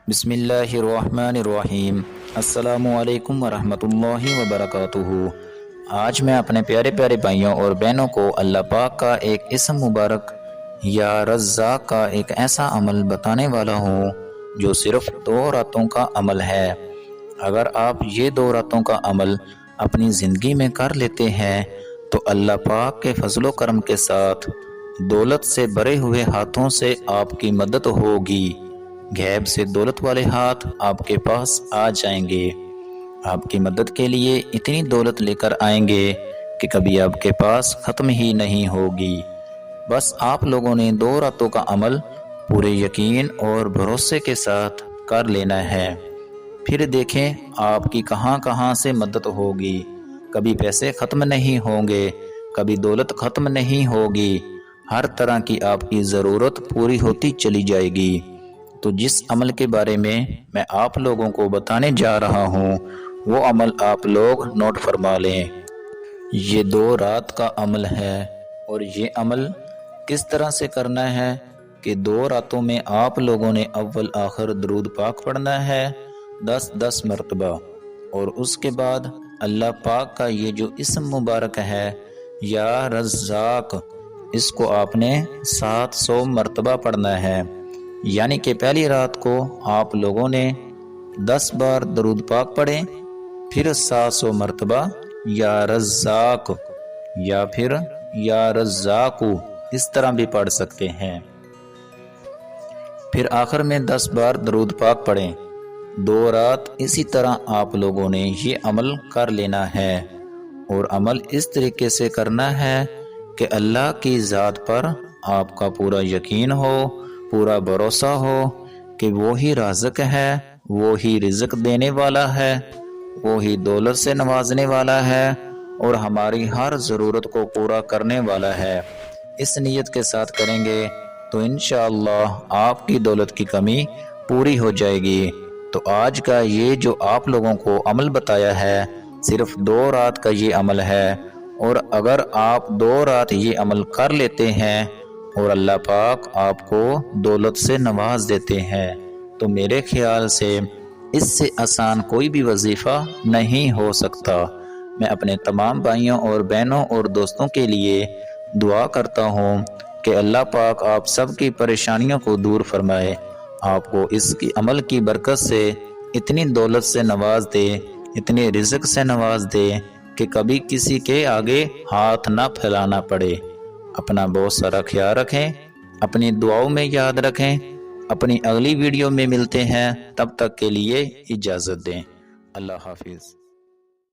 بسم اللہ الرحمن الرحیم۔ السلام علیکم ورحمۃ اللہ وبرکاتہ۔ آج میں اپنے پیارے پیارے بھائیوں اور بہنوں کو اللہ پاک کا ایک اسم مبارک یا رزاق کا ایک ایسا عمل بتانے والا ہوں جو صرف 2 راتوں کا عمل ہے۔ اگر آپ یہ 2 راتوں کا عمل اپنی زندگی میں کر لیتے ہیں تو اللہ پاک کے فضل و کرم کے ساتھ دولت سے بھرے ہوئے ہاتھوں سے آپ کی مدد ہوگی۔ غیب سے دولت والے ہاتھ آپ کے پاس آ جائیں گے، آپ کی مدد کے لیے اتنی دولت لے کر آئیں گے کہ کبھی آپ کے پاس ختم ہی نہیں ہوگی۔ بس آپ لوگوں نے 2 راتوں کا عمل پورے یقین اور بھروسے کے ساتھ کر لینا ہے، پھر دیکھیں آپ کی کہاں کہاں سے مدد ہوگی۔ کبھی پیسے ختم نہیں ہوں گے، کبھی دولت ختم نہیں ہوگی، ہر طرح کی آپ کی ضرورت پوری ہوتی چلی جائے گی۔ تو جس عمل کے بارے میں آپ لوگوں کو بتانے جا رہا ہوں وہ عمل آپ لوگ نوٹ فرما لیں۔ یہ 2 رات کا عمل ہے، اور یہ عمل کس طرح سے کرنا ہے کہ 2 راتوں میں آپ لوگوں نے اول آخر درود پاک پڑھنا ہے 10 مرتبہ، اور اس کے بعد اللہ پاک کا یہ جو اسم مبارک ہے یا رزاق، اس کو آپ نے 700 مرتبہ پڑھنا ہے۔ یعنی کہ پہلی رات کو آپ لوگوں نے 10 بار درود پاک پڑھیں، پھر 700 مرتبہ یا رزاق یا پھر یا رزاقو اس طرح بھی پڑھ سکتے ہیں، پھر آخر میں 10 بار درود پاک پڑھیں۔ 2 رات اسی طرح آپ لوگوں نے یہ عمل کر لینا ہے، اور عمل اس طریقے سے کرنا ہے کہ اللہ کی ذات پر آپ کا پورا یقین ہو، پورا بھروسہ ہو کہ وہی رازق ہے، وہی رزق دینے والا ہے، وہی دولت سے نوازنے والا ہے، اور ہماری ہر ضرورت کو پورا کرنے والا ہے۔ اس نیت کے ساتھ کریں گے تو انشاءاللہ آپ کی دولت کی کمی پوری ہو جائے گی۔ تو آج کا یہ جو آپ لوگوں کو عمل بتایا ہے صرف 2 رات کا یہ عمل ہے، اور اگر آپ 2 رات یہ عمل کر لیتے ہیں اور اللہ پاک آپ کو دولت سے نواز دیتے ہیں تو میرے خیال سے اس سے آسان کوئی بھی وظیفہ نہیں ہو سکتا۔ میں اپنے تمام بھائیوں اور بہنوں اور دوستوں کے لیے دعا کرتا ہوں کہ اللہ پاک آپ سب کی پریشانیوں کو دور فرمائے، آپ کو اس کی عمل کی برکت سے اتنی دولت سے نواز دے، اتنے رزق سے نواز دے کہ کبھی کسی کے آگے ہاتھ نہ پھیلانا پڑے۔ اپنا بہت سارا خیال رکھیں، اپنی دعاؤں میں یاد رکھیں۔ اپنی اگلی ویڈیو میں ملتے ہیں، تب تک کے لیے اجازت دیں۔ اللہ حافظ۔